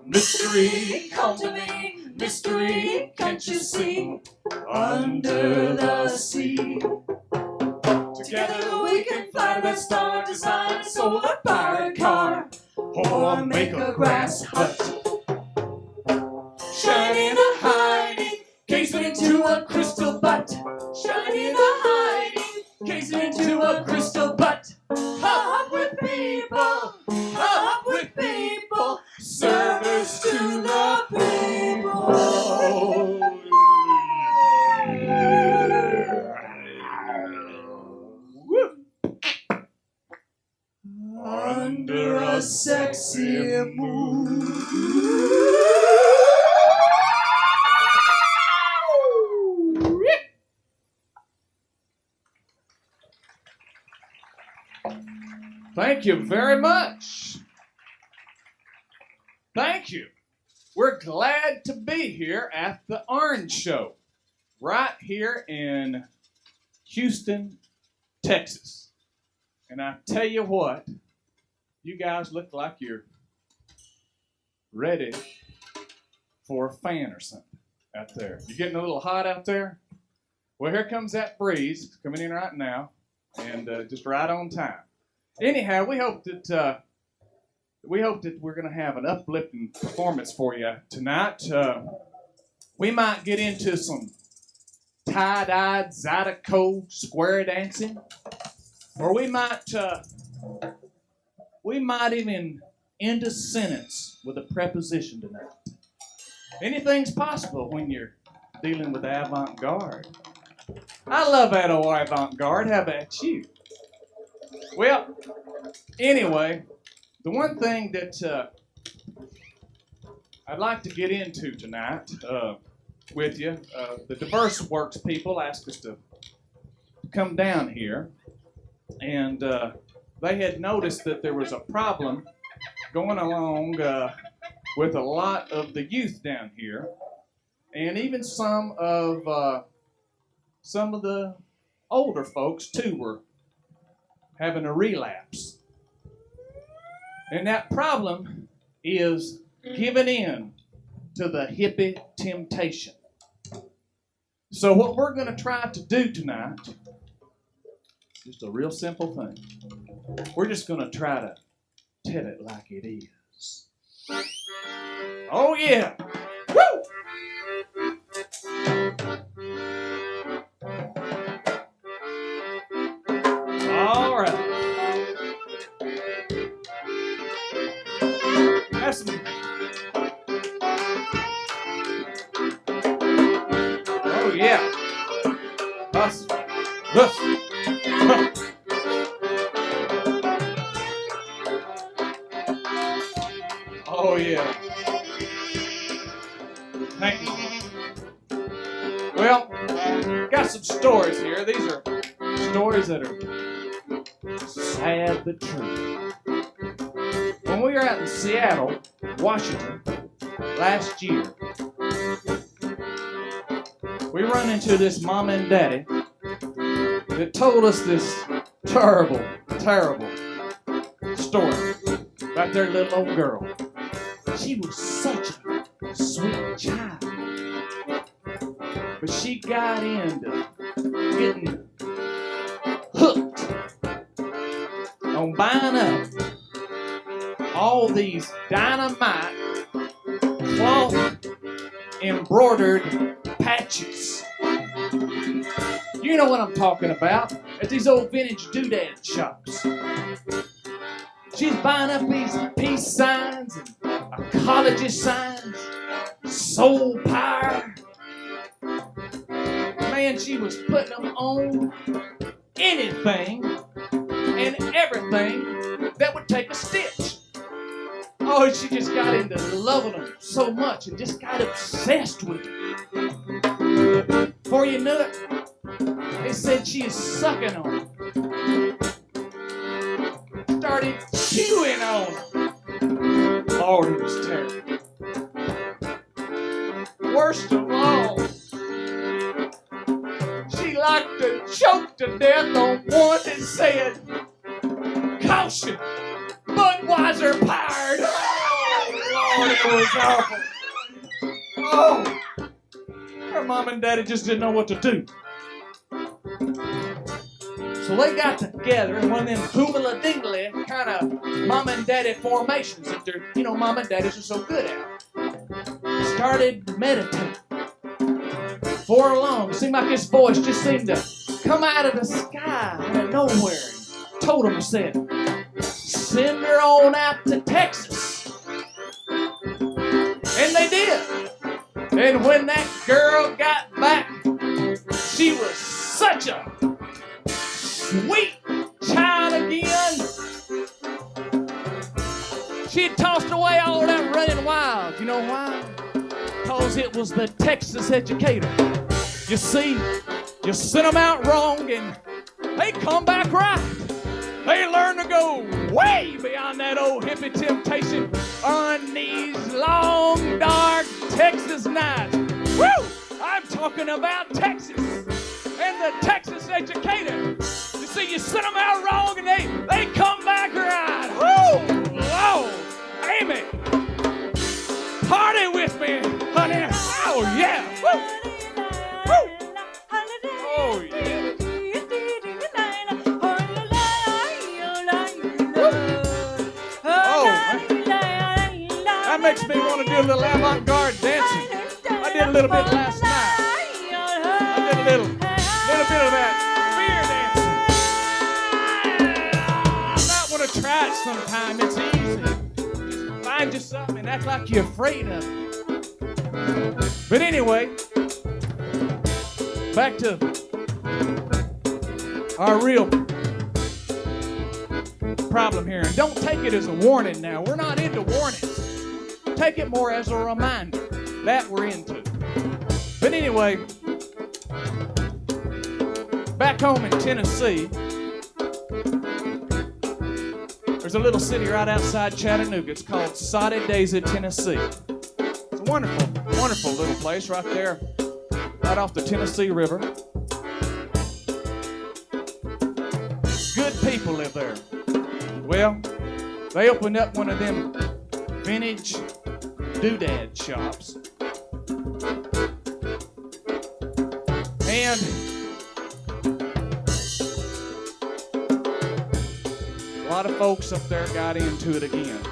Mystery, come to me. Mystery, can't you see? Under the sea. Together we can fly to the star, design a solar-powered car, or make a grass hut. Shine in a hiding, gazing into a crystal butt. Shine in a hiding, gazing into a crystal butt. Hop with people, hop with people, service to the people. Under a sexy moon. Thank you very much. Thank you. We're glad to be here at the Orange Show, right here in Houston, Texas. And I tell you what, you guys look like you're ready for a fan or something out there. You getting a little hot out there? Well, here comes that breeze coming in right now, and just right on time. Anyhow, we hope that we're going to have an uplifting performance for you tonight. We might get into some tie-dyed Zydeco square dancing, or we might even end a sentence with a preposition tonight. Anything's possible when you're dealing with avant-garde. I love that old avant-garde. How about you? Well, anyway, the one thing that I'd like to get into tonight with you, the DiverseWorks people asked us to come down here, and they had noticed that there was a problem going along with a lot of the youth down here, and even some of the older folks too were having a relapse. And that problem is giving in to the hippie temptation. So what we're going to try to do tonight is just a real simple thing. We're just going to try to tell it like it is. Oh yeah! Woo! All right. That's some. Oh yeah. Hustle. Hustle. Huh. Oh yeah. Thank you. Well, got some stories here. These are stories that are sad but true. When we were out in Seattle, Washington, last year, we run into this mom and daddy that told us this terrible, terrible story about their little old girl. She was such a sweet child, but she got into getting hooked on buying up all these dynamite cloth embroidered patches. You know what I'm talking about. At these old vintage doodad shops. She's buying up these peace signs and ecology signs, soul power. Man, she was putting them on anything and everything that would take a stitch. Oh, she just got into loving them so much and just got obsessed with them. Before you knew it, they said she is sucking on them. Started chewing on them. Lord, it was terrible. Worst of all, she liked to choke to death on one that said, "Caution, Budweiser powered." Oh, Lord, it was awful. Oh, her mom and daddy just didn't know what to do. So they got together in one of them hoobla-dingly kind of mom and daddy formations that they're, mom and daddies are so good at. Started meditating. For long, it seemed like his voice just seemed to come out of the sky out of nowhere. And told him, said, "Send her on out to Texas." And they did. And when that girl got back, she was such a sweet child again. She had tossed away all that running wild. You know why? Because it was the Texas educator. You see, you sent them out wrong and they come back right. They learn to go way beyond that old hippie temptation on these long, dark Texas nights. Woo! I'm talking about Texas and the Texas educator. You see, you sent them out wrong and they come back right. Woo! Lord! Amen. Party with me, honey. Oh, yeah. Woo! Woo! Oh, yeah. That makes me want to do a little avant-garde dancing. I did a little bit last night. I did a little bit of that fear dancing. I might want to try it sometime. It's easy. Just find you something and act like you're afraid of it. But anyway, back to our real problem here. And don't take it as a warning now. We're not into warnings. Take it more as a reminder that we're into. But anyway, back home in Tennessee, there's a little city right outside Chattanooga. It's called Soddy Daisy, Tennessee. It's a wonderful, wonderful little place right there, right off the Tennessee River. Good people live there. Well, they opened up one of them vintage doodad shops. And a lot of folks up there got into it again.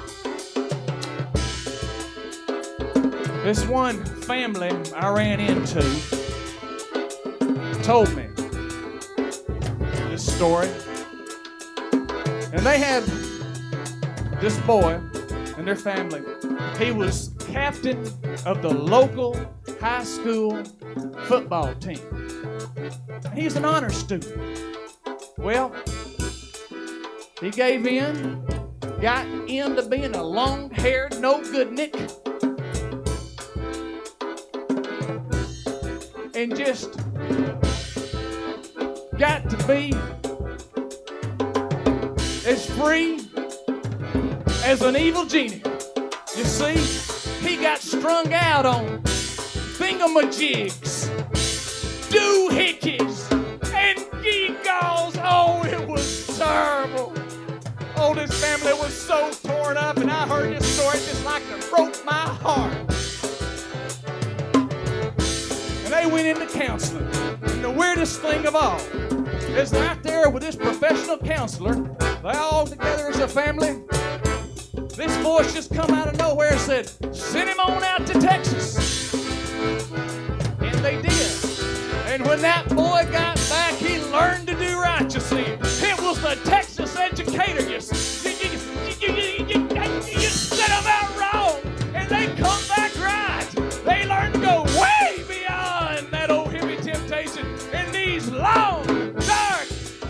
This one family I ran into told me this story. And they had this boy and their family. He was captain of the local high school football team. He's an honor student. Well, he gave in, got into being a long-haired, no-good-nick, and just got to be as free as an evil genie. You see, he got strung out on thingamajigs, doohickeys, and geegaws. Oh, it was terrible. Oh, this family was so torn up, and I heard this story just like it broke my heart. And they went into counseling. And the weirdest thing of all is right there with this professional counselor, they all together as a family, this voice just come out of nowhere and said, send him on out to Texas. And they did. And when that boy got back, he learned to do right, you see. It was the Texas educator, you see. You set them out wrong, and they come back right. They learn to go way beyond that old hippie temptation in these long, dark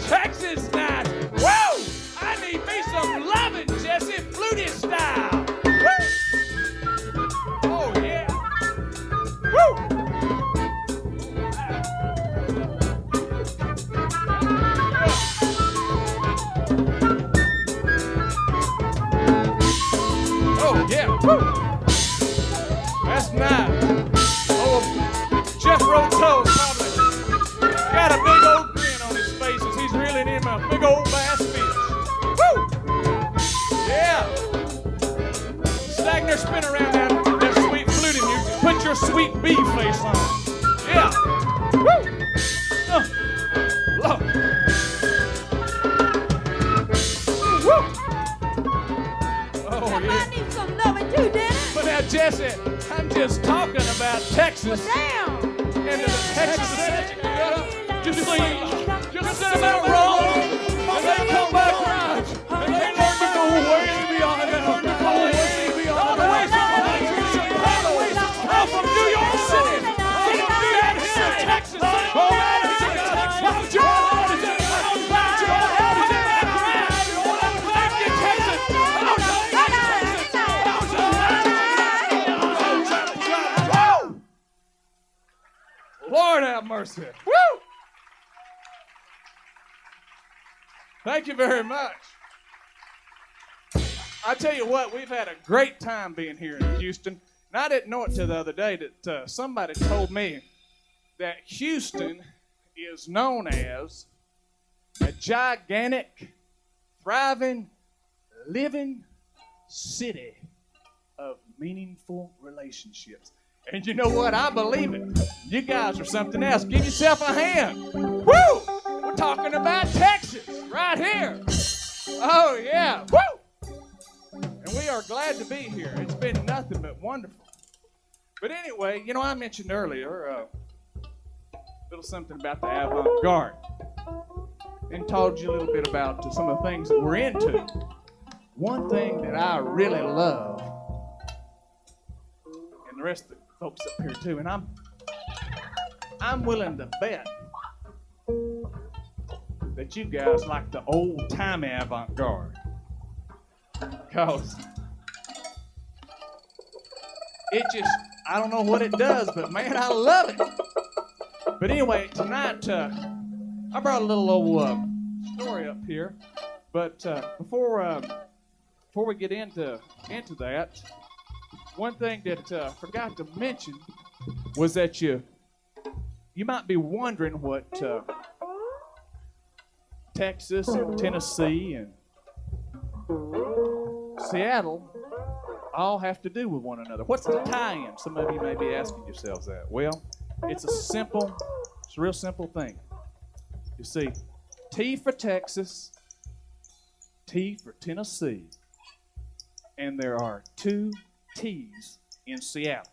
Texas nights. Whoa! I need me some loving, Jesse, Flute style. Woo! Oh, yeah. Woo! Oh, yeah. Woo! That's nice. Oh, Jeff Roto's probably got a big old grin on his face as he's reeling in a big old bass fish. Woo! Yeah. Stagner, spin around that sweet flute music. Put your sweet bee face on. Yeah. Woo! Love. Woo! Oh, yeah. I need some loving too, Dennis. But now, Jesse, I'm just talking about Texas. Damn. And the Texas educator, just set them out wrong, and they come back right. And they learn to go way beyond that. Go way beyond all the way from New York City. From down here in Texas. Lord have mercy. Woo! Thank you very much. I tell you what, we've had a great time being here in Houston. And I didn't know it till the other day that somebody told me that Houston is known as a gigantic, thriving, living city of meaningful relationships. And you know what? I believe it. You guys are something else. Give yourself a hand. Woo! We're talking about Texas right here. Oh, yeah. Woo! And we are glad to be here. It's been nothing but wonderful. But anyway, you know, I mentioned earlier a little something about the Avant Garde and told you a little bit about some of the things that we're into. One thing that I really love, and the rest of the folks up here too, and I'm willing to bet that you guys like the old-timey avant-garde. Because it just, I don't know what it does, but man, I love it. But anyway, tonight, I brought a little old story up here. But before we get into that, one thing that I forgot to mention was that you might be wondering what Texas and Tennessee and Seattle all have to do with one another. What's the tie-in? Some of you may be asking yourselves that. Well, it's a real simple thing. You see, T for Texas, T for Tennessee, and there are 2 T's in Seattle.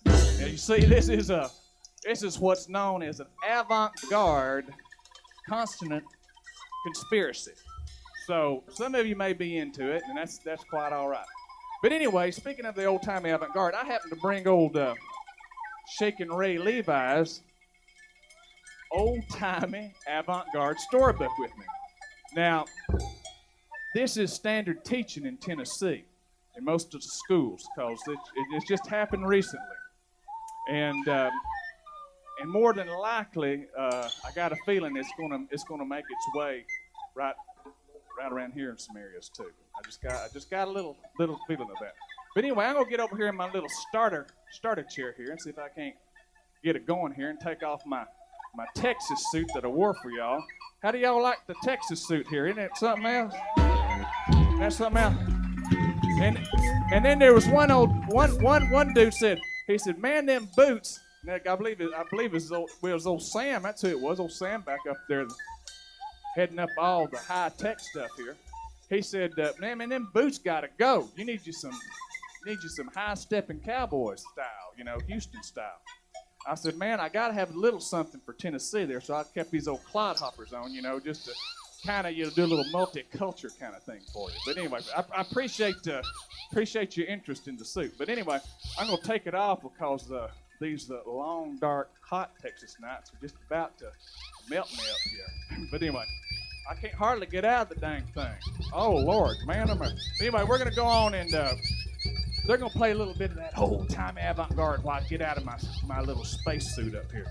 Now you see, this is what's known as an avant-garde consonant conspiracy. So some of you may be into it, and that's quite all right. But anyway, speaking of the old-timey avant-garde, I happen to bring old Shaking Ray Levis' old-timey avant-garde storybook with me. Now, this is standard teaching in Tennessee in most of the schools because it's just happened recently. And more than likely, I got a feeling it's gonna make its way right around here in some areas too. I just got a little feeling of that. But anyway, I'm gonna get over here in my little starter chair here and see if I can't get it going here and take off my Texas suit that I wore for y'all. How do y'all like the Texas suit here? Isn't it something else? That's something else. And then there was one dude said, man, them boots. Nick, I believe it was old Sam. That's who it was. Old Sam back up there, heading up all the high tech stuff here. He said, man, them boots gotta go. You need you some high stepping cowboy style, Houston style. I said, man, I gotta have a little something for Tennessee there, so I kept these old clodhoppers on, just to kind of do a little multicultural kind of thing for you. But anyway, I appreciate your interest in the suit. But anyway, I'm gonna take it off because these long, dark, hot Texas nights are just about to melt me up here. But anyway, I can't hardly get out of the dang thing. Oh Lord, man, anyway, we're gonna go on and they're gonna play a little bit of that old-timey avant-garde while I get out of my little space suit up here.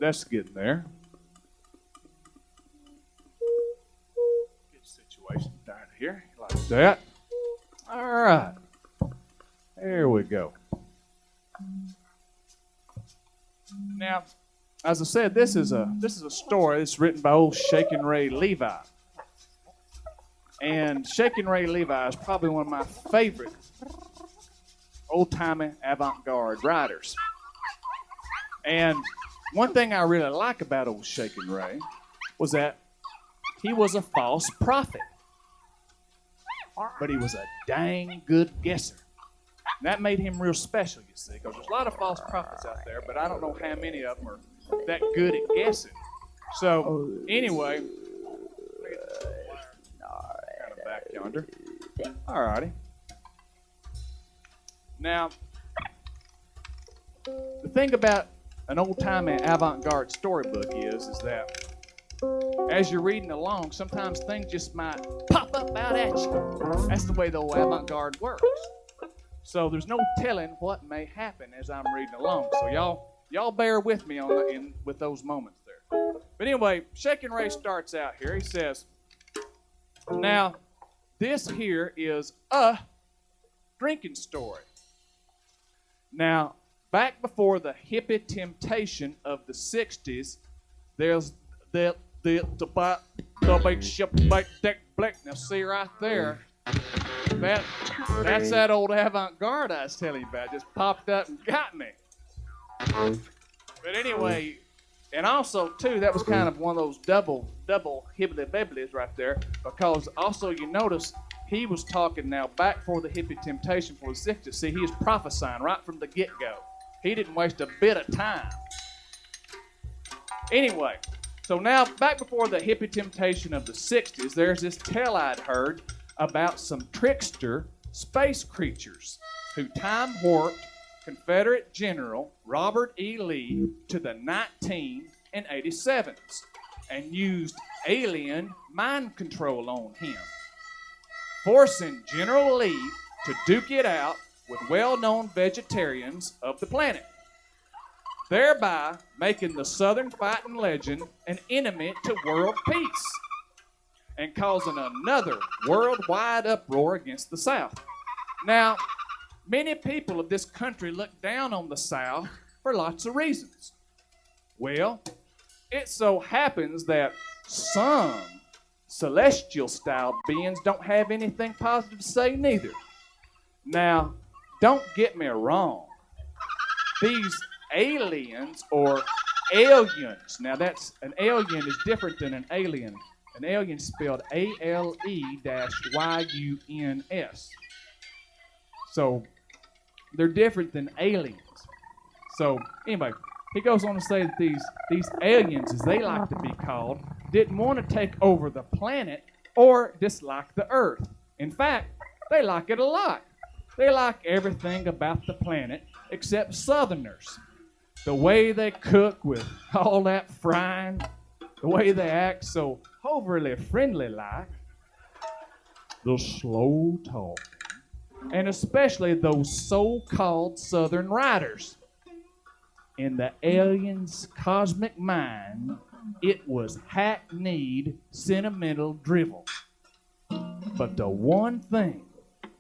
That's getting there. Good situation down here, like that. All right. There we go. Now, as I said, this is a story that's written by old Shaking Ray Levis. And Shaking Ray Levis is probably one of my favorite old-timey avant-garde writers. And one thing I really like about old Shaking Ray was that he was a false prophet, but he was a dang good guesser. And that made him real special, you see, because there's a lot of false prophets out there, but I don't know how many of them are that good at guessing. So, anyway, kind of back yonder. All righty. Now, the thing about an old-timey avant-garde storybook is that as you're reading along, sometimes things just might pop up out at you. That's the way the old avant-garde works. So there's no telling what may happen as I'm reading along. So y'all bear with me with those moments there. But anyway, Shaking Ray starts out here. He says, now, this here is a drinking story. Now, back before the hippie temptation of the 60s, there's the big ship black deck black. Now see right there, that's that old Avant-Garde I was telling you about. Just popped up and got me. But anyway, and also too, that was kind of one of those double hibbly-bibblies right there, because also you notice he was talking now back for the hippie temptation for the 60s. See, he was prophesying right from the get-go. He didn't waste a bit of time. Anyway, so now back before the hippie temptation of the 60s, there's this tale I'd heard about some trickster space creatures who time-warped Confederate General Robert E. Lee to the 1987s and used alien mind control on him, forcing General Lee to duke it out with well-known vegetarians of the planet, thereby making the Southern fighting legend an enemy to world peace and causing another worldwide uproar against the South. Now, many people of this country look down on the South for lots of reasons. Well, it so happens that some celestial-style beings don't have anything positive to say neither. Now, don't get me wrong. These aliens or aliens, now that's, an alien is different than an alien. An alien is spelled ALE-YUNS. So, they're different than aliens. So, anyway, he goes on to say that these aliens, as they like to be called, didn't want to take over the planet or dislike the Earth. In fact, they like it a lot. They like everything about the planet except Southerners. The way they cook with all that frying, the way they act so overly friendly-like, the slow talking, and especially those so-called Southern writers. In the aliens' cosmic mind, it was hackneyed, sentimental drivel. But the one thing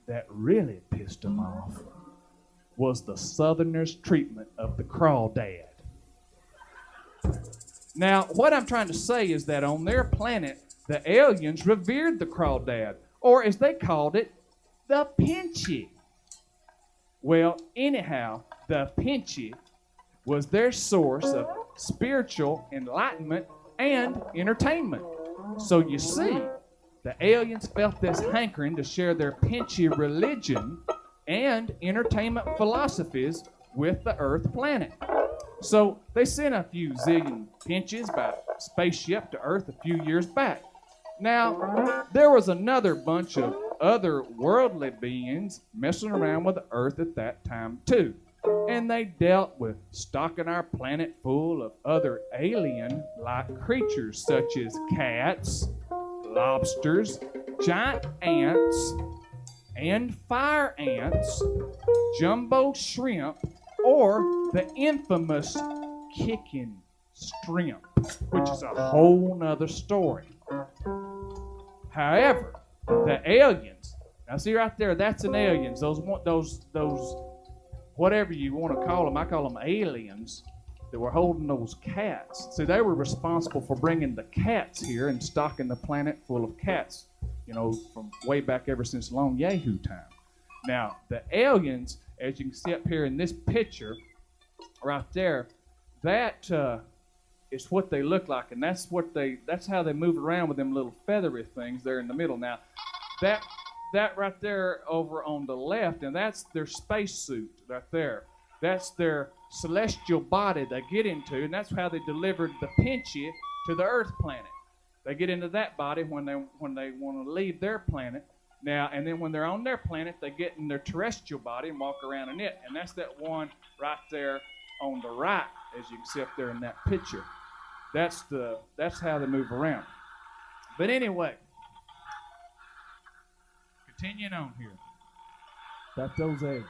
that really pissed them off was the Southerners' treatment of the crawdad. Now, what I'm trying to say is that on their planet, the aliens revered the crawdad, or as they called it, the pinchy. Well, anyhow, the pinchy was their source of spiritual enlightenment and entertainment. So you see, the aliens felt this hankering to share their pinchy religion and entertainment philosophies with the Earth planet. So they sent a few zillion pinches by spaceship to Earth a few years back. Now, there was another bunch of other worldly beings messing around with the Earth at that time too. And they dealt with stocking our planet full of other alien-like creatures such as cats, lobsters, giant ants, and fire ants, jumbo shrimp, or the infamous kicking shrimp, which is a whole nother story. However, the aliens, now see right there, that's an aliens. Those whatever you want to call them, I call them aliens, that were holding those cats. See, they were responsible for bringing the cats here and stocking the planet full of cats, you know, from way back ever since Long Yahoo time. Now, the aliens, as you can see up here in this picture, right there, that is what they look like, and that's how they move around with them little feathery things there in the middle. Now, that right there over on the left, and that's their spacesuit right there. That's their celestial body they get into, and that's how they delivered the pinchy to the Earth planet. They get into that body when they want to leave their planet. Now, and then when they're on their planet, they get in their terrestrial body and walk around in it. And that's that one right there on the right, as you can see up there in that picture. That's how they move around. But anyway, continuing on here about those aliens.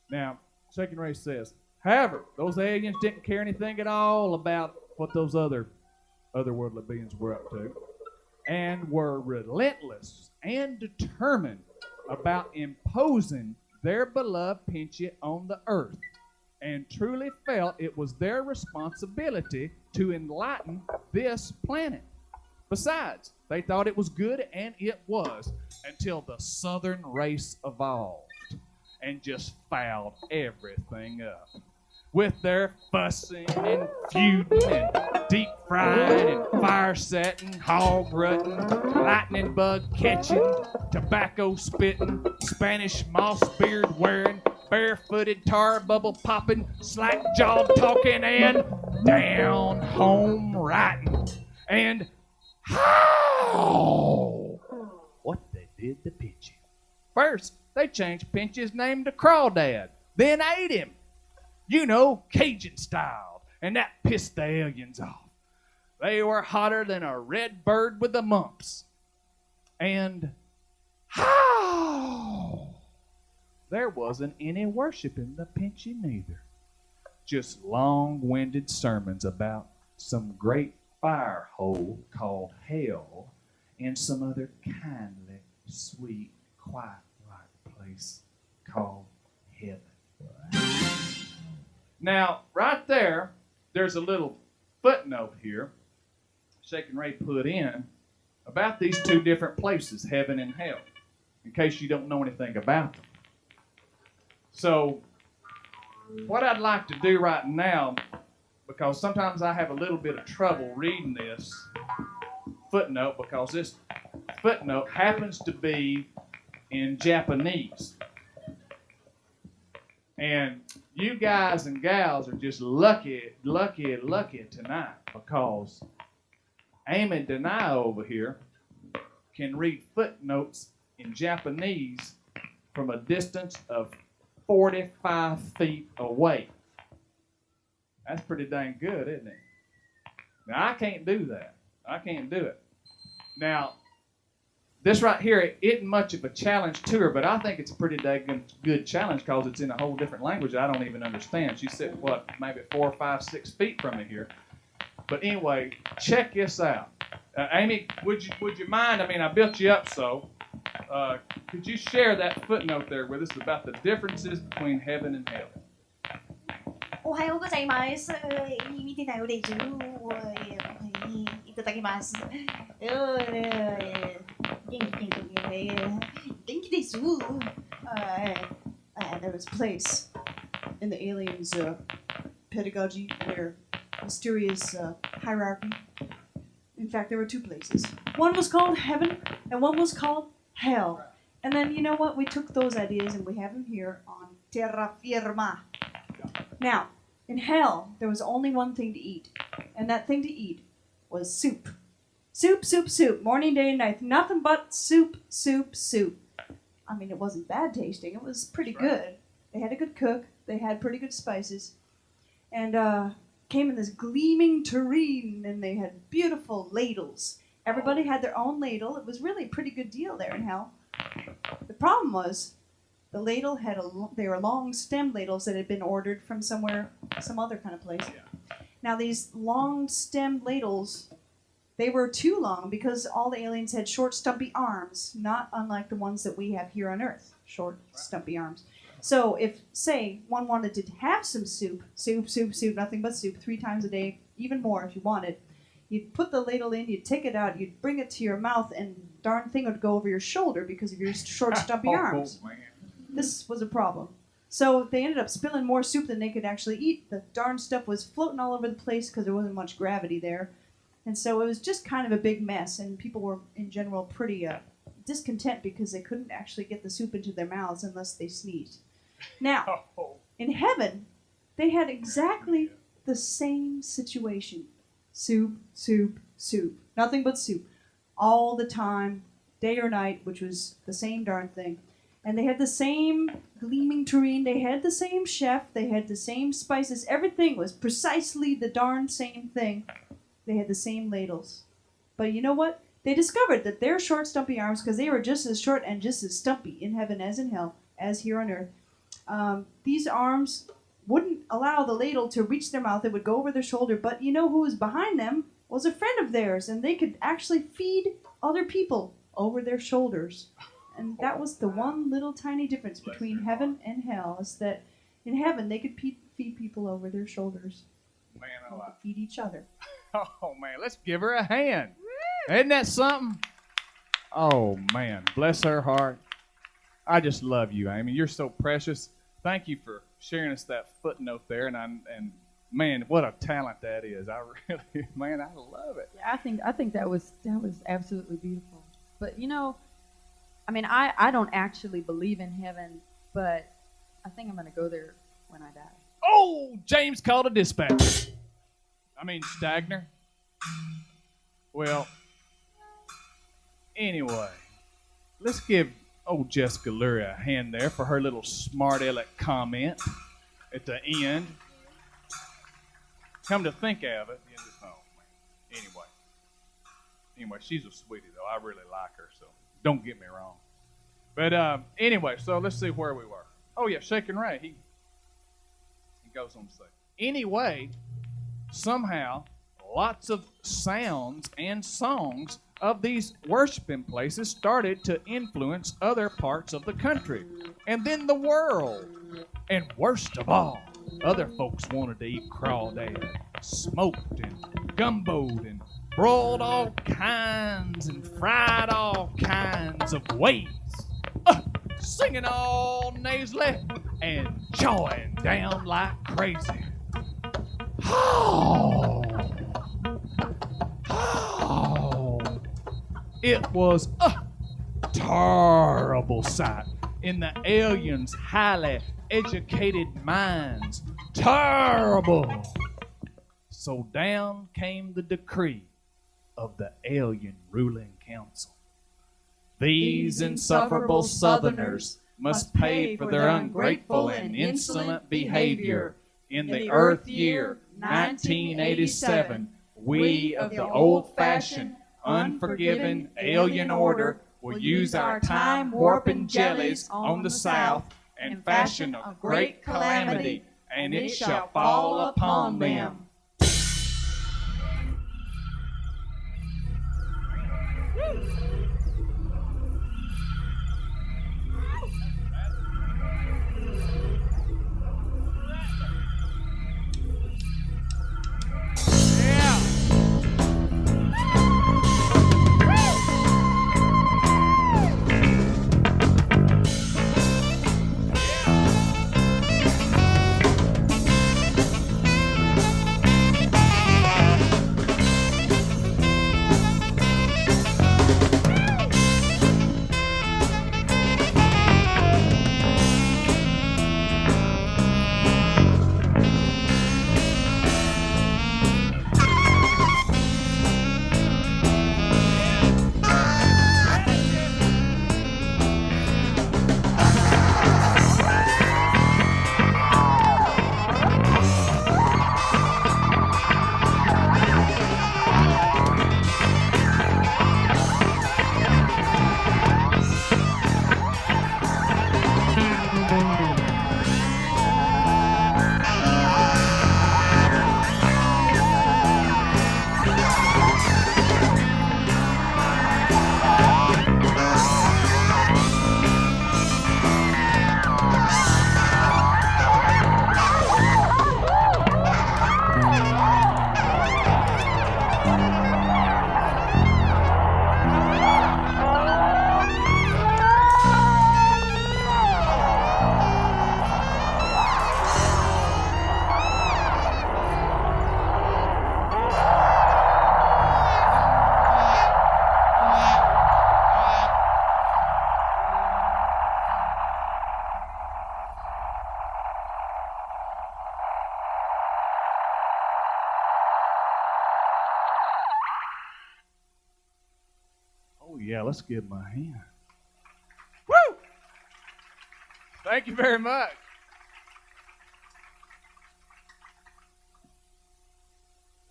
Now, Shaking Ray says, however, those aliens didn't care anything at all about what those other otherworldly beings were up to. and were relentless and determined about imposing their beloved Pinchot on the earth, and truly felt it was their responsibility to enlighten this planet. Besides, they thought it was good, and it was, until the southern race evolved and just fouled everything up with their fussing and feuding and deep frying and fire setting, hog rutting, lightning bug catching, tobacco spitting, Spanish moss beard wearing, barefooted tar bubble popping, slack jawed talking, and down home writing. And how? What they did to Pinchot. First, they changed Pinchot's name to Crawdad, then ate him. You know, Cajun style, and that pissed the aliens off. They were hotter than a red bird with the mumps. And how? There wasn't any worshiping the Pinchot neither. Just long-winded sermons about some great fire hole called hell and some other kindly, sweet, quiet-like place called heaven. Now, right there, there's a little footnote here Shaking Ray put in about these two different places, heaven and hell, in case you don't know anything about them. So, what I'd like to do right now, because sometimes I have a little bit of trouble reading this footnote, because this footnote happens to be in Japanese. And you guys and gals are just lucky tonight, because Amy and Denio over here can read footnotes in Japanese from a distance of 45 feet away. That's pretty dang good, isn't it? Now, I can't do that. I can't do it. Now, this right here isn't much of a challenge to her, but I think it's a pretty dang good challenge because it's in a whole different language I don't even understand. She's sitting, maybe 4, 5, 6 feet from me here. But anyway, check this out. Amy, would you mind? I mean, I built you up so. Could you share that footnote there with us about the differences between heaven and hell? おはようございます。見てないでしょ。いただきます。元気です。There was a place in the aliens' pedagogy where mysterious hierarchy. In fact, there were two places. One was called heaven, and one was called hell. And then, you know what? We took those ideas and we have them here on terra firma. Now, in hell, there was only one thing to eat, and that thing to eat was soup. Soup, soup, soup, morning, day, and night. Nothing but soup, soup, soup. I mean, it wasn't bad tasting. It was pretty good. They had a good cook. They had pretty good spices. And came in this gleaming tureen, and they had beautiful ladles. Everybody had their own ladle. It was really a pretty good deal there in hell. The problem was the ladle they were long stem ladles that had been ordered from somewhere, some other kind of place. Yeah. Now these long stem ladles, they were too long because all the aliens had short stumpy arms, not unlike the ones that we have here on Earth, short stumpy arms. So if, say, one wanted to have some soup, nothing but soup, 3 times a day, even more if you wanted, you'd put the ladle in, you'd take it out, you'd bring it to your mouth, and darn thing would go over your shoulder because of your short, stumpy arms. This was a problem. So they ended up spilling more soup than they could actually eat. The darn stuff was floating all over the place because there wasn't much gravity there. And so it was just kind of a big mess, and people were, in general, pretty discontent because they couldn't actually get the soup into their mouths unless they sneezed. Now, in heaven, they had exactly the same situation. Soup, soup, soup. Nothing but soup. All the time, day or night, which was the same darn thing. And they had the same gleaming tureen. They had the same chef. They had the same spices. Everything was precisely the darn same thing. They had the same ladles. But you know what? They discovered that their short, stumpy arms, because they were just as short and just as stumpy in heaven as in hell, as here on earth, these arms wouldn't allow the ladle to reach their mouth. It would go over their shoulder. But you know who was behind them was a friend of theirs, and they could actually feed other people over their shoulders. And that was the one little tiny difference between heaven and hell, is that in heaven they could feed people over their shoulders. Man, They could feed each other. oh man, let's give her a hand. Isn't that something? Oh man, bless her heart. I just love you, Amy. You're so precious. Thank you for sharing us that footnote there, and man, what a talent that is. I really, man, I love it. Yeah, I think that was absolutely beautiful. But I mean, I don't actually believe in heaven, but I think I'm going to go there when I die. Oh, James called a dispatch. I mean, Stagner. Well, anyway, let's give old Jessica Lurie a hand there for her little smart aleck comment at the end. Come to think of it, Anyway, she's a sweetie though. I really like her, so don't get me wrong. But anyway, so let's see where we were. Oh yeah, Shaking Ray. He goes on to say. Anyway, somehow lots of sounds and songs of these worshiping places started to influence other parts of the country and then the world. And worst of all, other folks wanted to eat crawdad, smoked and gumboed and broiled all kinds and fried all kinds of ways, singing all nasally and jawing down like crazy. Oh, it was a terrible sight in the aliens' highly educated minds. Terrible. So down came the decree of the alien ruling council. These insufferable Southerners must pay for their ungrateful and insolent behavior. In the Earth year 1987, we of the old-fashioned, unforgiving alien order will use our time-warping jellies on the South and fashion a great calamity, and it shall fall upon them. Yeah, let's give him a hand. Woo! Thank you very much.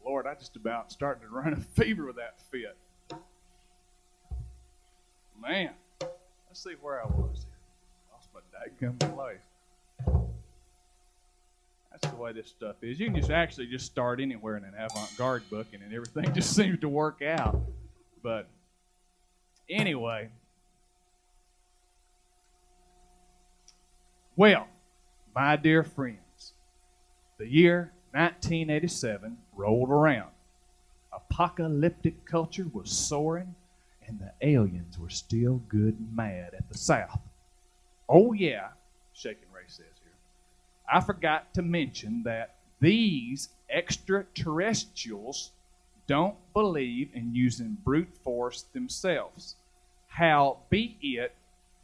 Lord, I just about started to run a fever with that fit. Man, let's see where I was here. Lost my dadgum life. That's the way this stuff is. You can just start anywhere in an avant-garde book and everything just seems to work out. But Anyway. Well, my dear friends, the year 1987 rolled around. Apocalyptic culture was soaring, and the aliens were still good and mad at the South. Oh yeah, Shaking Ray says here, I forgot to mention that these extraterrestrials don't believe in using brute force themselves. Howbeit,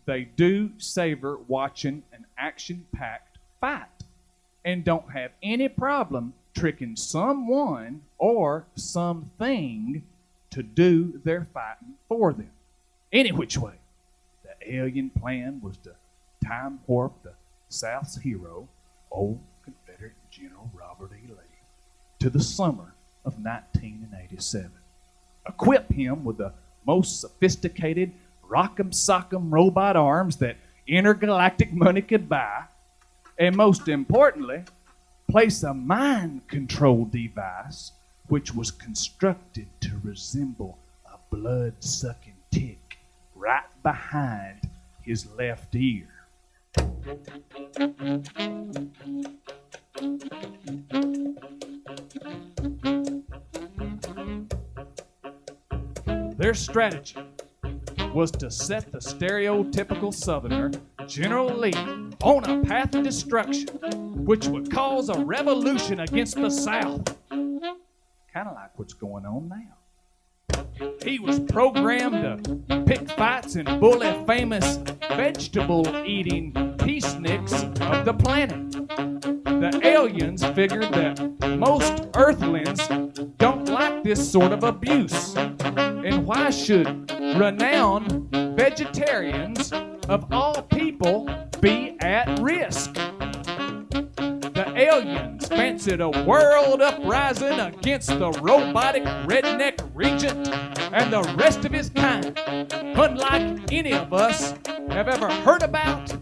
they do savor watching an action-packed fight and don't have any problem tricking someone or something to do their fighting for them. Any which way, the alien plan was to time warp the South's hero, old Confederate General Robert E. Lee, to the summer of 1987. Equip him with the most sophisticated rock'em sock'em robot arms that intergalactic money could buy, and most importantly, place a mind control device which was constructed to resemble a blood-sucking tick right behind his left ear. Their strategy was to set the stereotypical Southerner, General Lee, on a path of destruction, which would cause a revolution against the South. Kind of like what's going on now. He was programmed to pick fights and bully famous vegetable-eating peaceniks of the planet. The aliens figured that most Earthlings don't like this sort of abuse. And why should renowned vegetarians of all people be at risk? The aliens fancied a world uprising against the robotic redneck regent and the rest of his kind, unlike any of us have ever heard about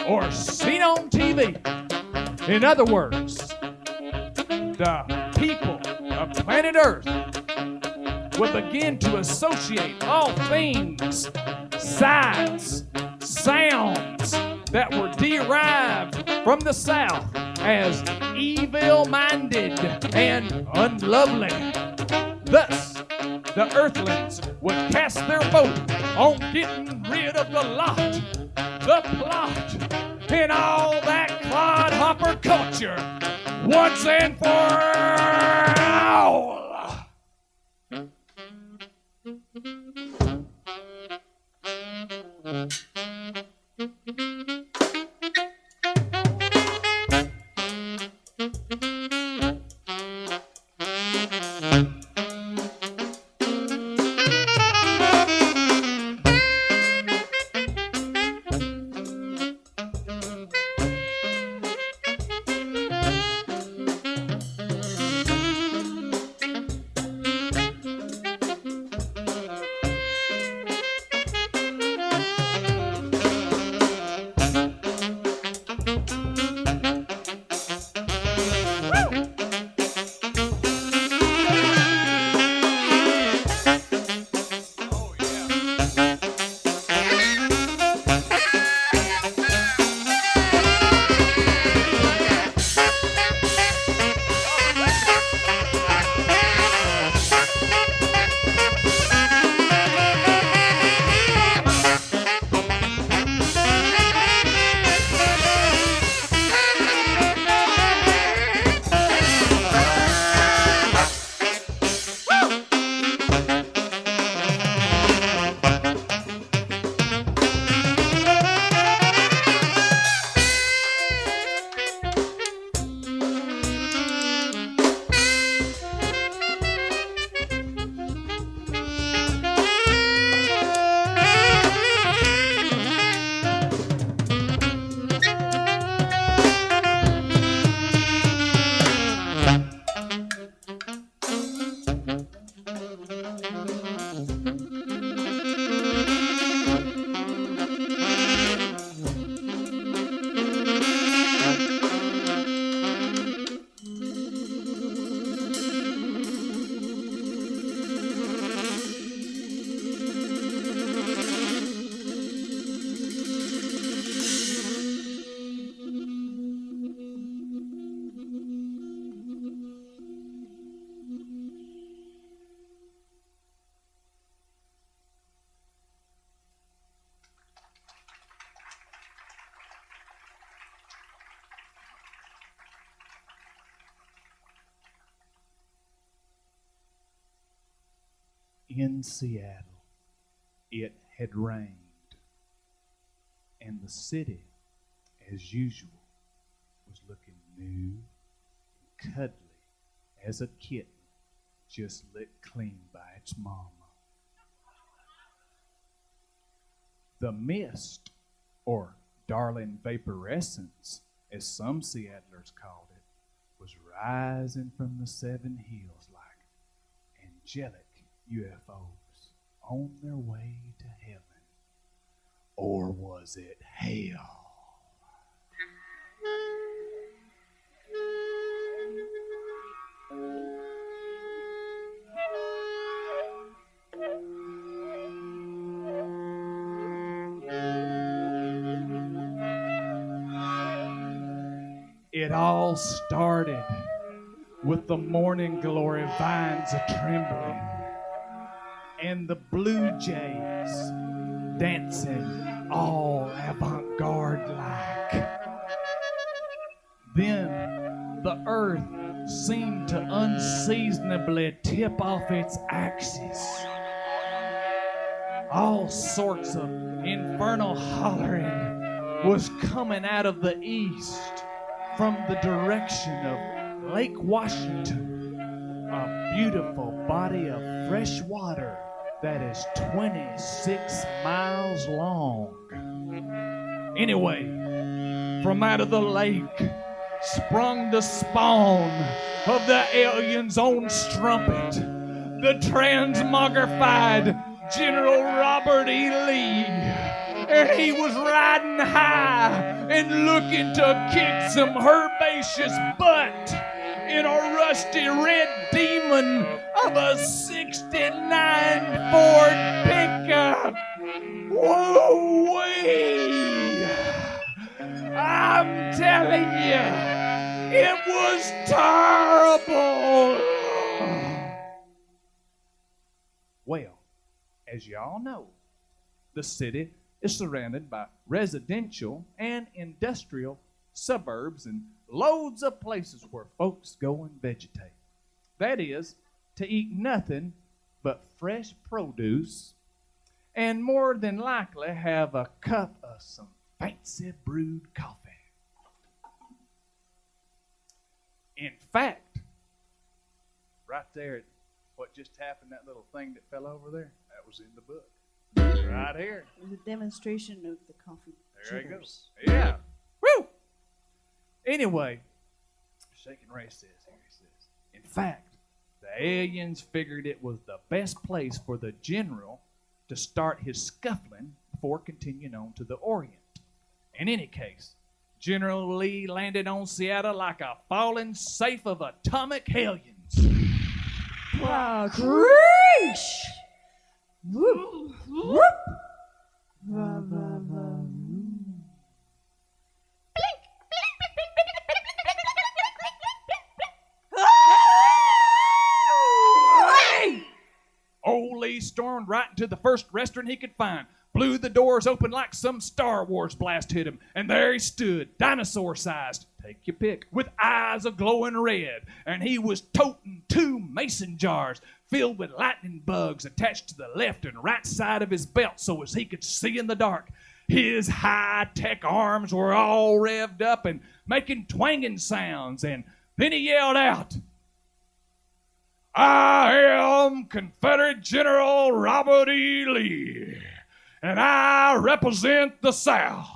or seen on TV. In other words, the people of planet Earth would begin to associate all things, sights, sounds that were derived from the South as evil-minded and unlovely. Thus, the Earthlings would cast their vote on getting rid of the lot, the plot, and all that clodhopper culture once and for all. in Seattle, it had rained, and the city, as usual, was looking new and cuddly as a kitten just licked clean by its mama. The mist, or darling vaporescence, as some Seattlers called it, was rising from the 7 hills like angelic UFOs on their way to heaven. Or was it hell? It all started with the morning glory vines a-trembling and the blue jays dancing all avant-garde like. Then the earth seemed to unseasonably tip off its axis. All sorts of infernal hollering was coming out of the east from the direction of Lake Washington, a beautiful body of fresh water that is 26 miles long. Anyway, from out of the lake sprung the spawn of the alien's own strumpet, the transmogrified General Robert E. Lee. And he was riding high and looking to kick some herbaceous butt in a rusty red demon of a 69 Ford pickup. Woo-wee! I'm telling you, it was terrible. Well, as y'all know, the city is surrounded by residential and industrial suburbs and loads of places where folks go and vegetate. That is, to eat nothing but fresh produce and more than likely have a cup of some fancy brewed coffee. In fact, right there, what just happened, that little thing that fell over there, that was in the book. Right here. It was a demonstration of the coffee. There you go. jitters. Yeah. Woo! Anyway, Shaking Ray says here, he says, in fact, the aliens figured it was the best place for the general to start his scuffling before continuing on to the Orient. In any case, General Lee landed on Seattle like a falling safe of atomic hellions. Wow, Greece! Whoop, whoop. Va, va, va. Old Lee stormed right into the first restaurant he could find, blew the doors open like some Star Wars blast hit him, and there he stood, dinosaur-sized, take your pick, with eyes a-glowing red, and he was toting 2 mason jars filled with lightning bugs attached to the left and right side of his belt so as he could see in the dark. His high-tech arms were all revved up and making twanging sounds, and then he yelled out, I am Confederate General Robert E. Lee, and I represent the South,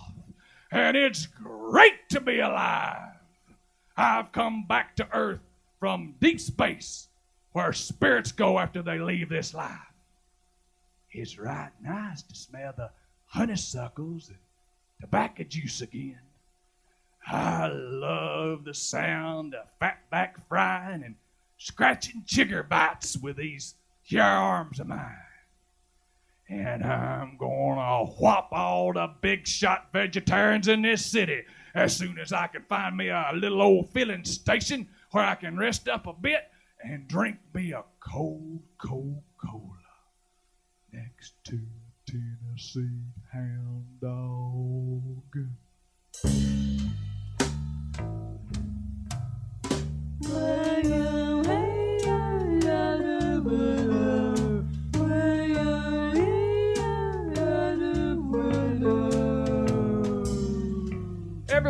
and it's great to be alive. I've come back to Earth from deep space, where spirits go after they leave this life. It's right nice to smell the honeysuckles and tobacco juice again. I love the sound of fatback frying and scratching chigger bites with these here arms of mine. And I'm gonna whop all the big shot vegetarians in this city as soon as I can find me a little old filling station where I can rest up a bit and drink me a cold Coca-Cola next to a Tennessee hound dog.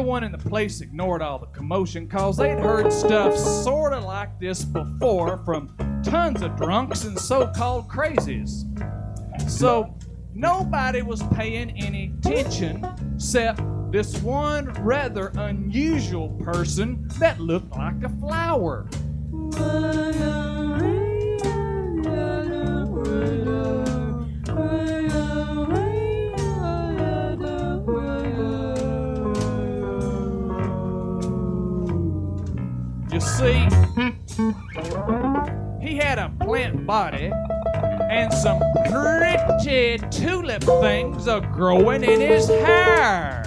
Everyone in the place ignored all the commotion cause they'd heard stuff sort of like this before from tons of drunks and so-called crazies. So nobody was paying any attention except this one rather unusual person that looked like a flower. You see, he had a plant body and some pretty tulip things are growing in his hair.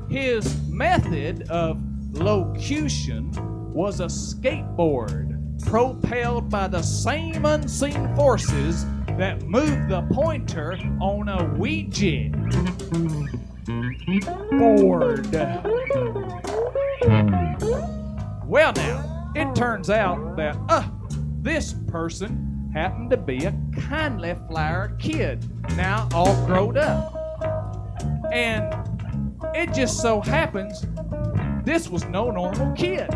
His method of locution was a skateboard propelled by the same unseen forces that moved the pointer on a Ouija board. Well now, it turns out that this person happened to be a kindly flower kid, now all grown up. And it just so happens this was no normal kid.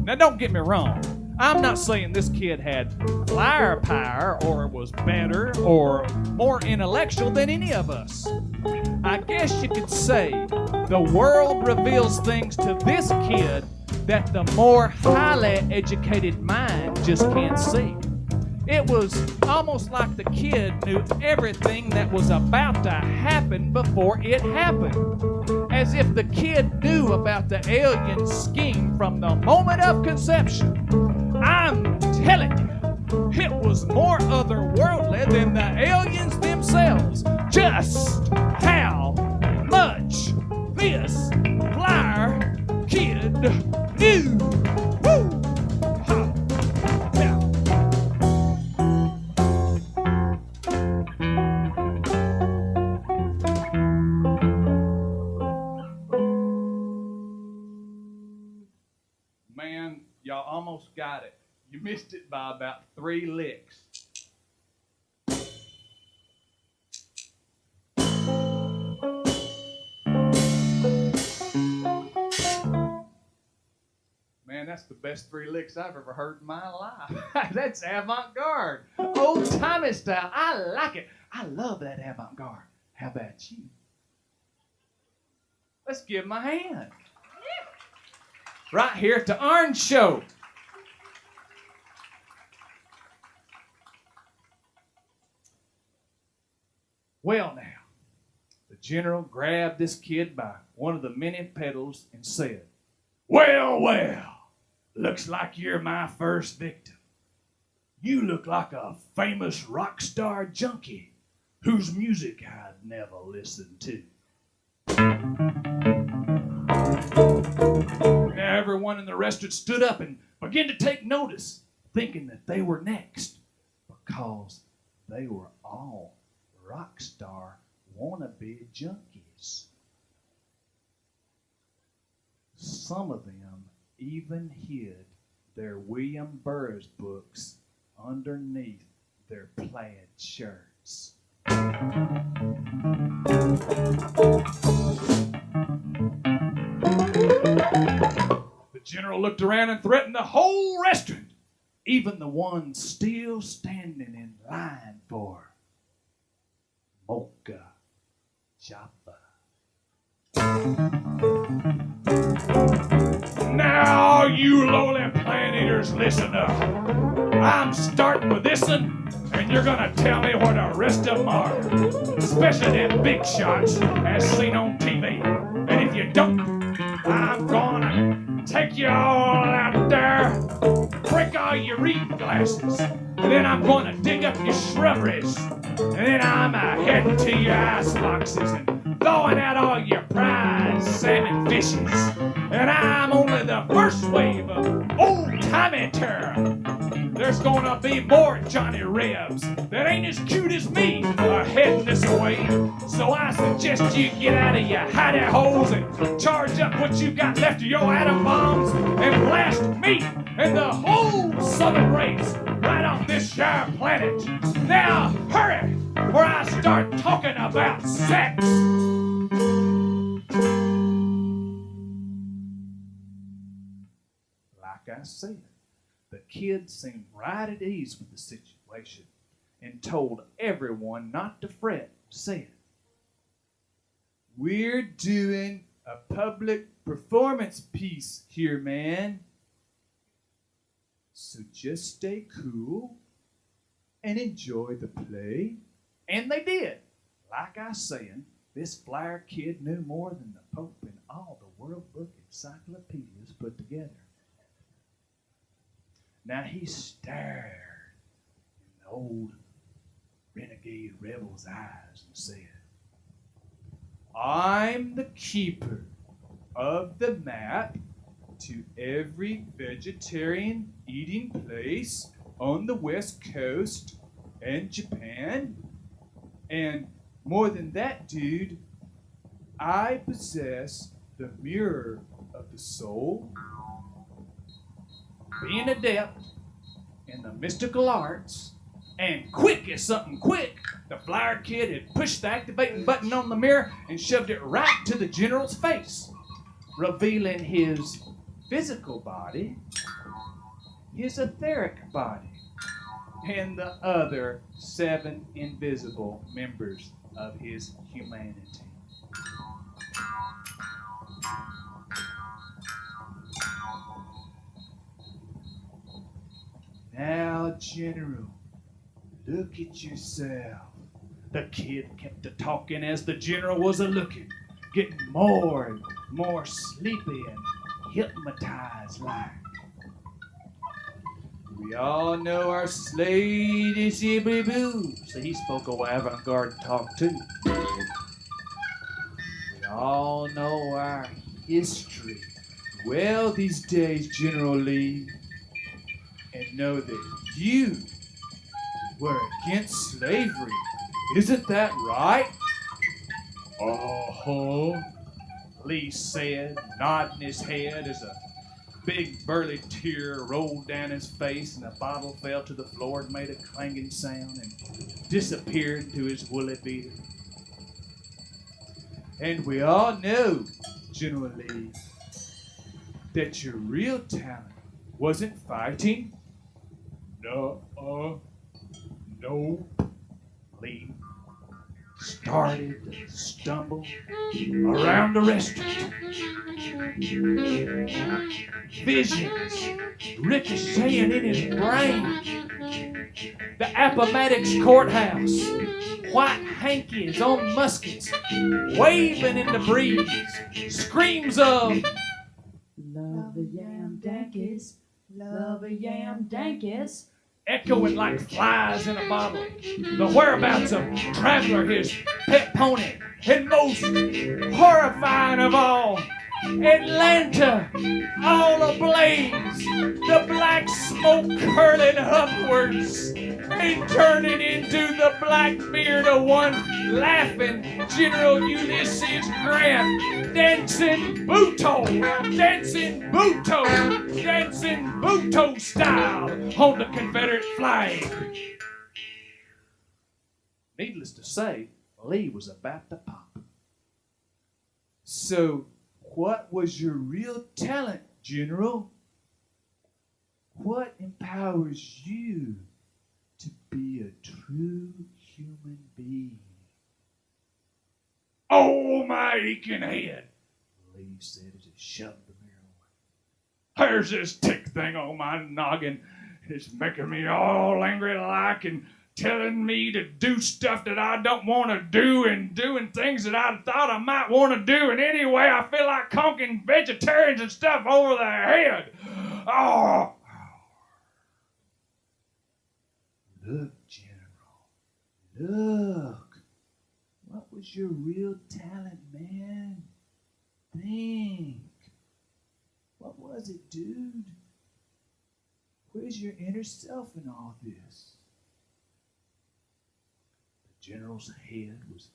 Now don't get me wrong, I'm not saying this kid had flower power or was better or more intellectual than any of us. I guess you could say the world reveals things to this kid that the more highly educated mind just can't see. It was almost like the kid knew everything that was about to happen before it happened. As if the kid knew about the alien scheme from the moment of conception. I'm telling you, it was more otherworldly than the aliens themselves. Just how much this flower kid knew. Woo! Ha! Yeah. Man, y'all almost got it. You missed it by about 3 licks. Man, that's the best 3 licks I've ever heard in my life. That's avant-garde. Old-timey style. I like it. I love that avant-garde. How about you? Let's give him a hand. Right here at the Orange Show. Well now, the general grabbed this kid by one of the many pedals and said, "Well, well, looks like you're my first victim. You look like a famous rock star junkie whose music I'd never listened to." Now everyone in the restaurant stood up and began to take notice, thinking that they were next, because they were all rock star wannabe junkies. Some of them even hid their William Burroughs books underneath their plaid shirts. The general looked around and threatened the whole restaurant, even the ones still standing in line for Mocha Joppa. Now, you lowly plant eaters, listen up. I'm starting with this one, and you're gonna tell me where the rest of them are, especially them big shots as seen on TV. And if you don't, I'm gonna take you all out there, break all your reading glasses, and then I'm gonna dig up your shrubberies, and then I'm heading to your ice boxes and throwing out all your prize salmon fishes. And I'm only the first wave of old-timey terror. there's gonna be more Johnny Rebs that ain't as cute as me are heading this way. So I suggest you get out of your hidey holes and charge up what you got left of your atom bombs and blast me and the whole southern race right off this here planet. Now hurry, or I start talking about sex. Like I said, the kid seemed right at ease with the situation and told everyone not to fret, saying, "We're doing a public performance piece here, man. So just stay cool and enjoy the play." And they did. Like I said, this flyer kid knew more than the Pope and all the World Book encyclopedias put together. Now he stared in the old renegade rebel's eyes and said, "I'm the keeper of the map to every vegetarian eating place on the West Coast and Japan. And more than that, dude, I possess the mirror of the soul. Being adept in the mystical arts, and quick as something quick, the flyer kid had pushed the activating button on the mirror and shoved it right to the general's face, revealing his physical body, his etheric body, and the other 7 invisible members of his humanity. Now, General, look at yourself." The kid kept a-talking as the general was a-looking, getting more and more sleepy and hypnotized like. "We all know our slave is boo." So he spoke a avant-garde talk too. "We all know our history well these days, General Lee, and know that you were against slavery. Isn't that right?" "Uh-huh," Lee said, nodding his head as a big burly tear rolled down his face and the bottle fell to the floor and made a clanging sound and disappeared into his woolly beater. "And we all know, General Lee, that your real talent wasn't fighting." No. Lee started to stumble around the restaurant. Visions ricocheting in his brain. The Appomattox courthouse, white hankies on muskets, waving in the breeze. Screams of Love a yam dankus, love a yam dankus. Echoing like flies in a bottle. The whereabouts of Traveler, his pet pony, and most horrifying of all, Atlanta, all ablaze, the black smoke curling upwards and turning into the black beard of one laughing General Ulysses Grant, dancing Buto style on the Confederate flag. Needless to say, Lee was about to pop. "So, what was your real talent, General? What empowers you to be a true human being?" "Oh, my aching head," Lee said as he shoved the mirror away. "There's this tick thing on my noggin. It's making me all angry like and telling me to do stuff that I don't want to do and doing things that I thought I might want to do. And anyway, I feel like conking vegetarians and stuff over their head. Oh. Look, General. Look. What was your real talent, man? Think. What was it, dude? Where's your inner self in all this? The general's head was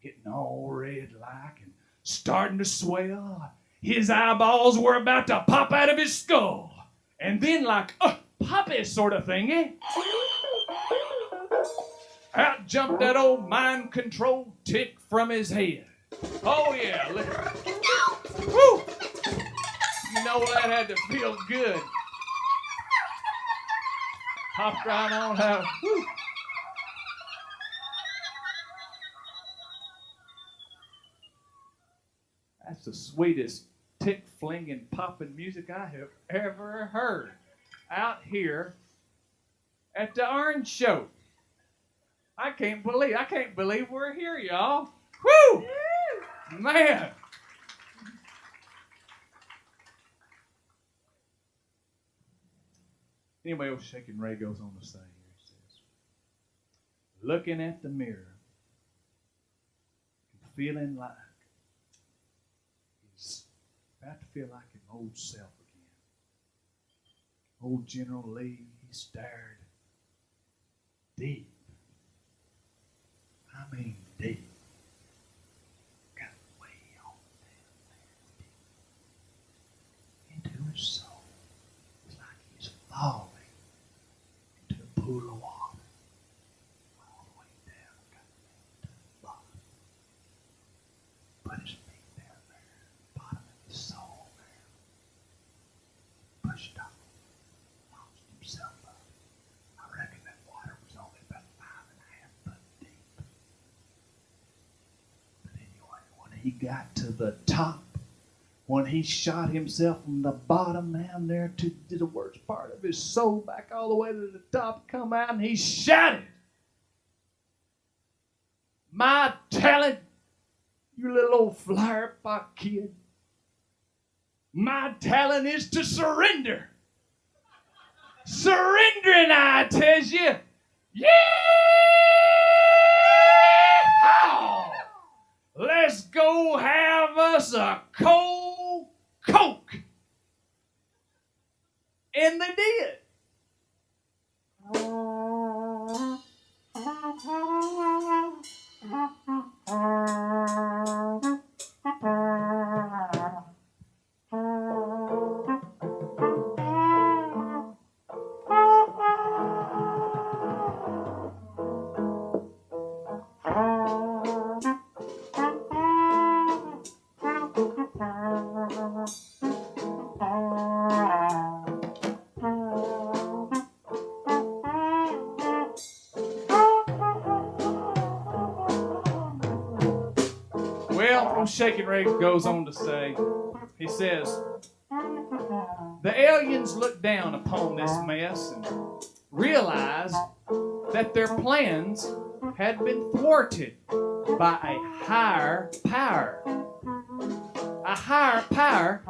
getting all red-like and starting to swell. His eyeballs were about to pop out of his skull. And then, like a puppy sort of thingy, out jumped that old mind-controlled tick from his head. Oh, yeah. Woo! You know that had to feel good. Popped right on out. Woo! That's the sweetest tick-flinging, popping music I have ever heard out here at the Orange Show. I can't believe we're here, y'all. Woo! Man. Anyway, old Shaking Ray goes on to say here, he says, looking at the mirror, feeling like he's about to feel like an old self again. Old General Lee, he stared deep. I mean deep. Got way on down there deep. Into his soul. It's like he's falling into a pool of water. All the way down, got to the bottom. Put his feet down there, bottom of his soul there. Pushed up, launched himself up. I reckon that water was only about 5.5 foot deep. But anyway, when he got to the top, when he shot himself from the bottom down there to the worst part of his soul back all the way to the top, come out and he shouted, my talent, you little old flower pot kid, my talent is to surrender. Surrendering, I tell you. Yeah! Let's go have us a cold Coke. And they did. Well, Shaking Ray goes on to say, he says, the aliens looked down upon this mess and realized that their plans had been thwarted by a higher power. A higher power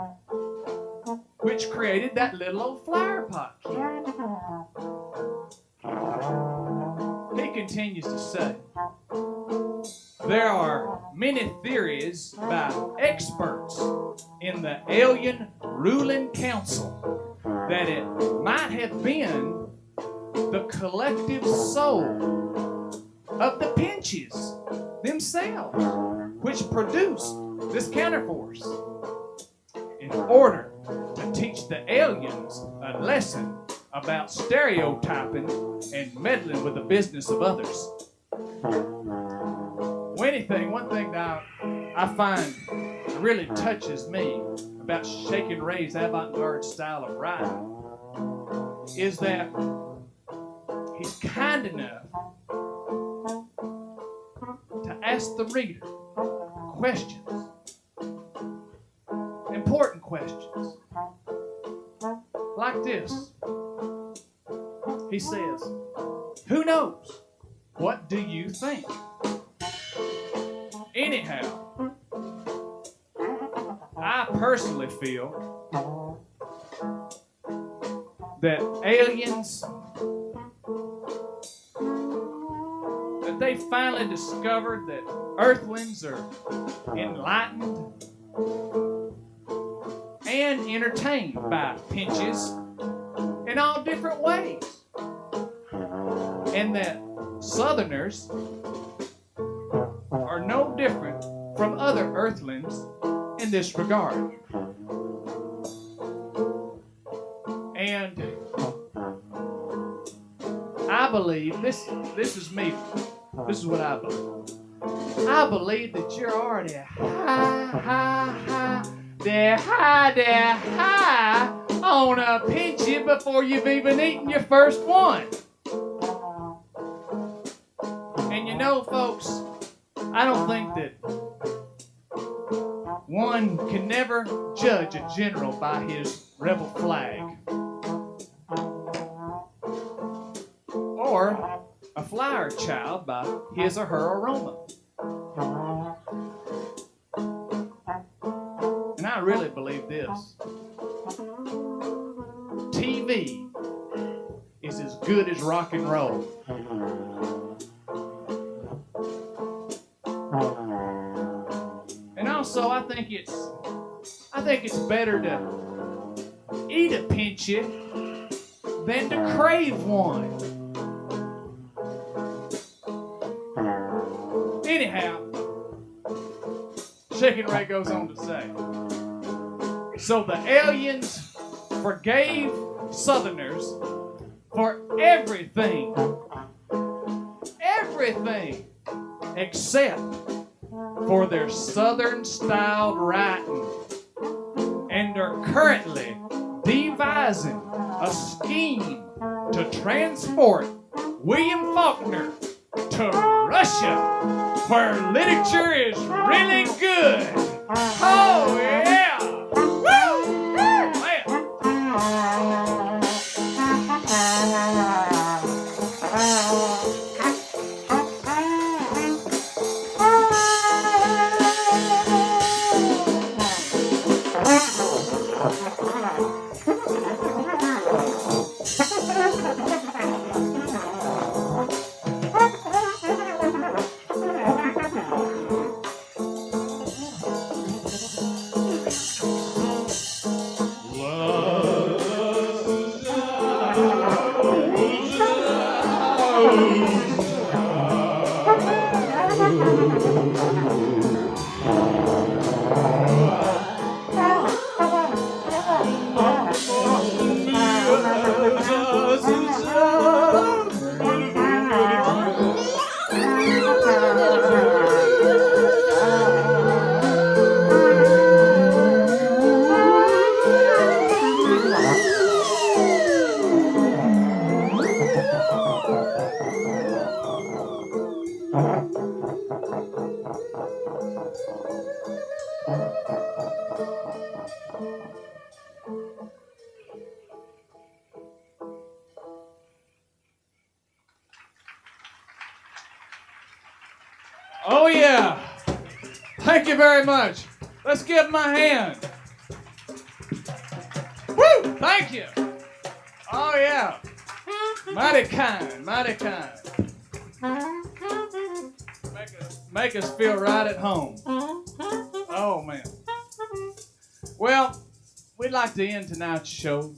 which created that little old flower pot kid. He continues to say, there are many theories by experts in the alien ruling council that it might have been the collective soul of the pinches themselves which produced this counterforce in order to teach the aliens a lesson about stereotyping and meddling with the business of others. One thing that I find really touches me about Shaking Ray's avant-garde style of writing is that he's kind enough to ask the reader questions, important questions, like this. He says, who knows? What do you think? Anyhow, I personally feel that aliens, that they finally discovered that Earthlings are enlightened and entertained by pinches in all different ways. And that Southerners are no different from other earthlings in this regard. And I believe, this is me, this is what I believe. I believe that you're already high on a pinchy before you've even eaten your first one. And you know, folks, I don't think that one can never judge a general by his rebel flag. Or a flower child by his or her aroma. And I really believe this. TV is as good as rock and roll. And also, I think it's better to eat a pinchy than to crave one. Anyhow, Shaking Ray goes on to say, so the aliens forgave Southerners for everything except for their Southern-styled writing, and are currently devising a scheme to transport William Faulkner to Russia, where literature is really good. Oh, yeah! Woo! Oh, yeah. Thank you very much. Let's give him a hand. Woo! Thank you. Oh, yeah. Mighty kind, mighty kind. Make us feel right at home. Oh, man. Well, we'd like to end tonight's show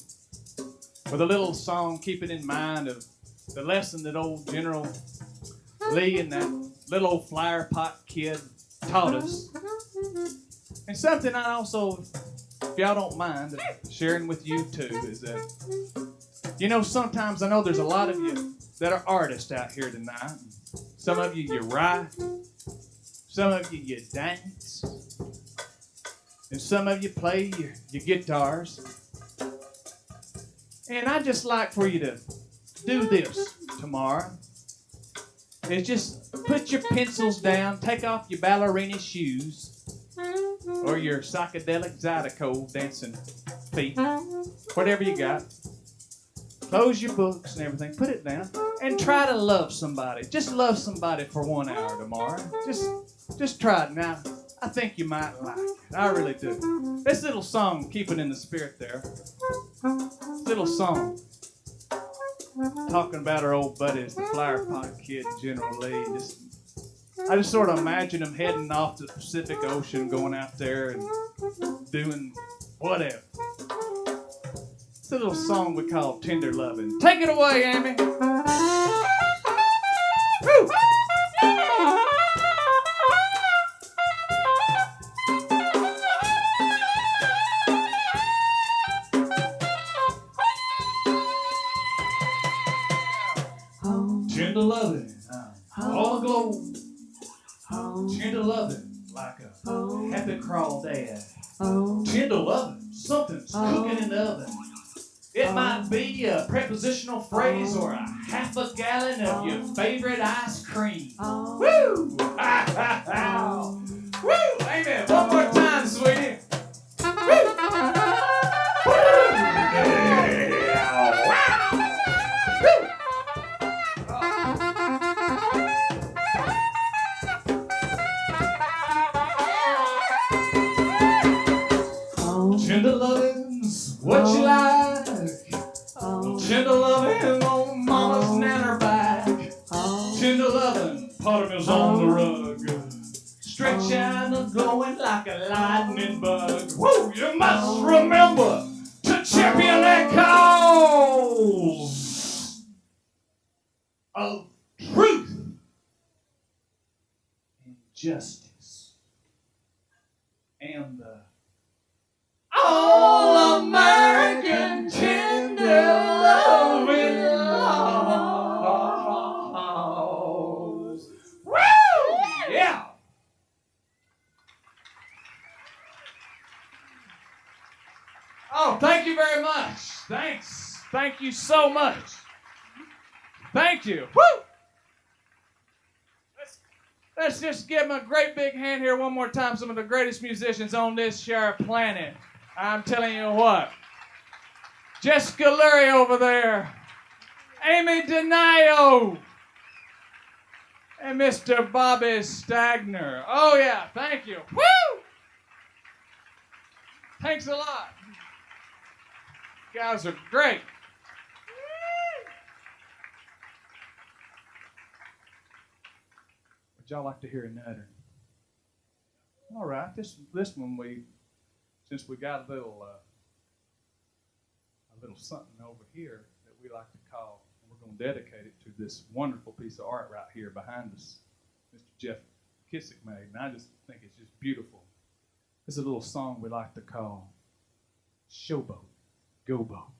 with a little song, keeping in mind of the lesson that old General Lee and that little old flower pot kid taught us. And something I also, if y'all don't mind, sharing with you too, is that, you know, sometimes I know there's a lot of you that are artists out here tonight. Some of you write, some of you dance, and some of you play your guitars. And I'd just like for you to do this tomorrow. Is just put your pencils down, take off your ballerina shoes, or your psychedelic Zydeco dancing feet, whatever you got. Close your books and everything, put it down, and try to love somebody. Just love somebody for 1 hour tomorrow. Just try it now. I think you might like it. I really do. This little song, keeping in the spirit there. This little song. Talking about our old buddies, the flower pot kid, General Lee. I just sort of imagine them heading off to the Pacific Ocean, going out there and doing whatever. It's a little song we call Tender Lovin'. Take it away, Amy. Woo! Tender loving, all aglow. Tender loving, like a happy crawl dad. Tender loving, something's cooking in the oven. It might be a prepositional phrase or a half a gallon of your favorite ice cream. Woo! Woo! Amen. One more time, sweetie. Woo! Tender lovin's what you like. Tender lovin' on mama's nanner back. Tender lovin', part of me's on the rug. Stretch out and glowing like a lightning bug. Woo! You must remember to champion that cause of truth and justice and the all-American tender loving laws. Woo! Yeah! Oh, thank you very much. Thanks. Thank you so much. Thank you. Woo! Let's just give them a great big hand here one more time. Some of the greatest musicians on this share planet. I'm telling you what. Jessica Lurie over there. Amy Denio. And Mr. Bobby Stagner. Oh, yeah. Thank you. Woo! Thanks a lot. You guys are great. Would y'all like to hear another? All right. This one since we got a little something over here that we like to call, and we're going to dedicate it to this wonderful piece of art right here behind us, Mr. Jeff Kissick made, and I just think it's just beautiful. It's a little song we like to call Showboat, Go Boat.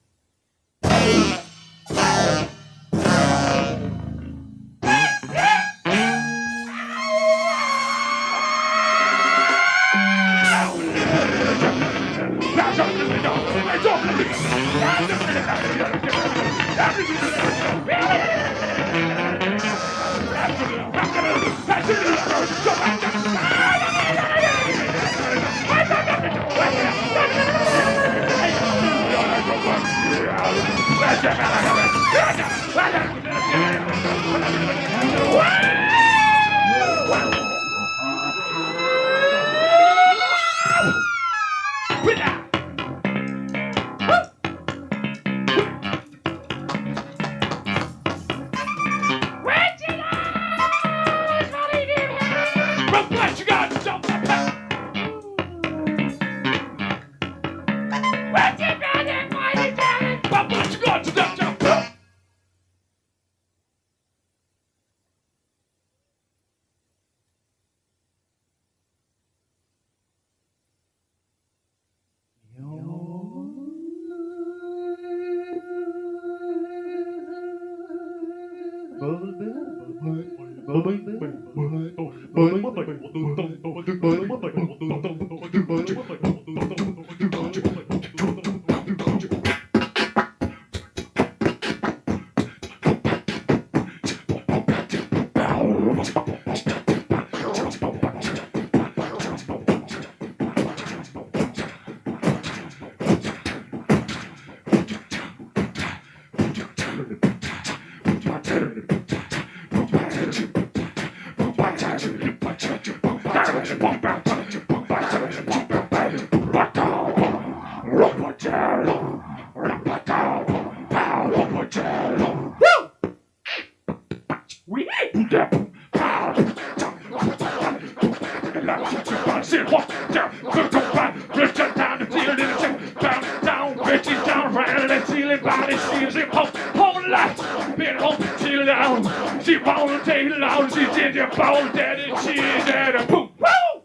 while and stealing body, she's a whole life. Been home till down. She won't take long. She's in your bone, daddy. She's at a boom. Woo!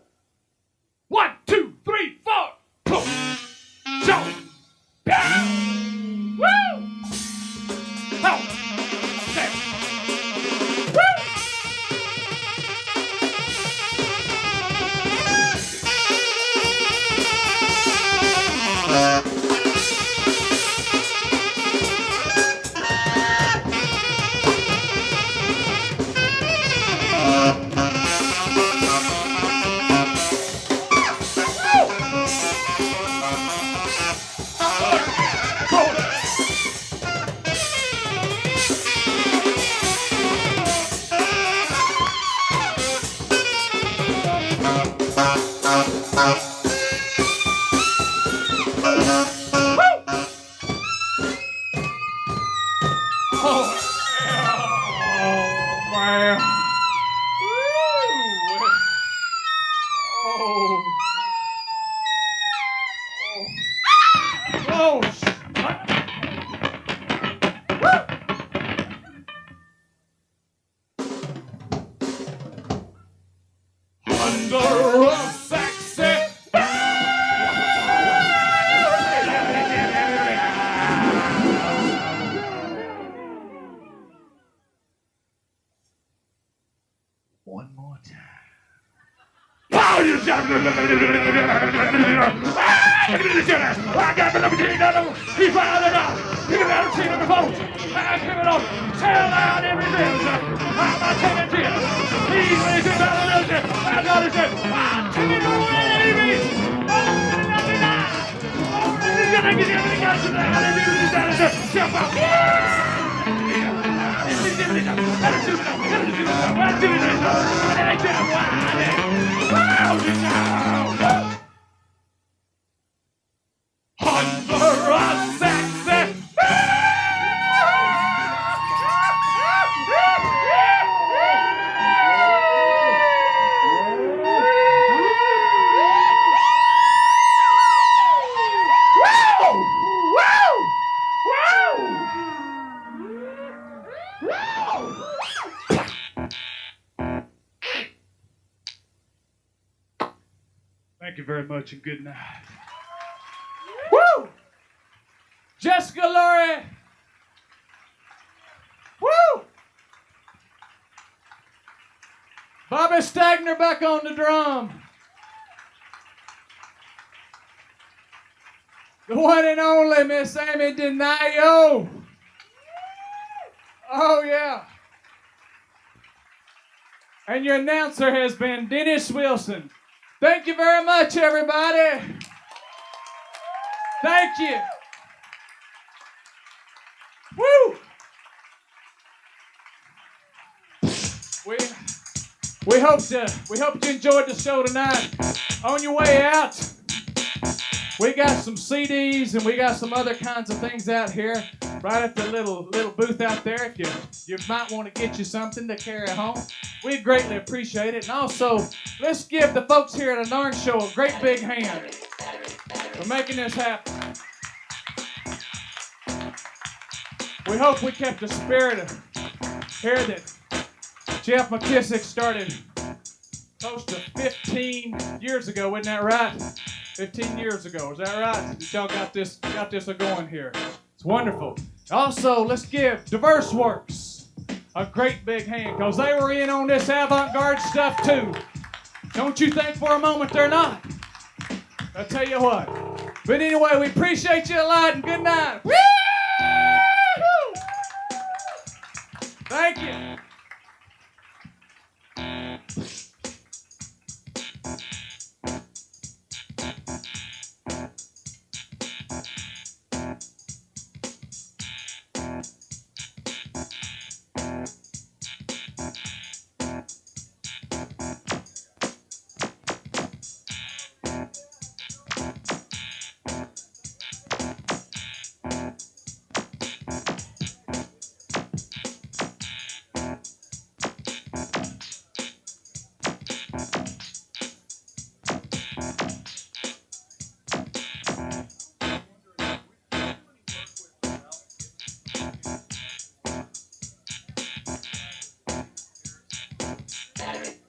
1, 2, 3, 4. Boom. So. Woo! Oh. Say. Woo! One more time. Thank you very much and good night. Woo! Jessica Lurie! Woo! Bobby Stagner back on the drum. The one and only Miss Amy Denio. Oh, yeah. And your announcer has been Dennis Wilson. Thank you very much, everybody. Thank you. Woo! We hope you enjoyed the show tonight. On your way out, we got some CDs and we got some other kinds of things out here, right at the little booth out there. If you might want to get you something to carry home, we'd greatly appreciate it. And also, let's give the folks here at the Narn Show a great big hand for making this happen. We hope we kept the spirit of here that Jeff McKissick started close to 15 years ago, wasn't that right? 15 years ago, is that right? Y'all got this going here. It's wonderful. Also, let's give DiverseWorks a great big hand, because they were in on this avant-garde stuff too. Don't you think for a moment they're not? I'll tell you what. But anyway, we appreciate you a lot and good night. Woo! Thank you. battery.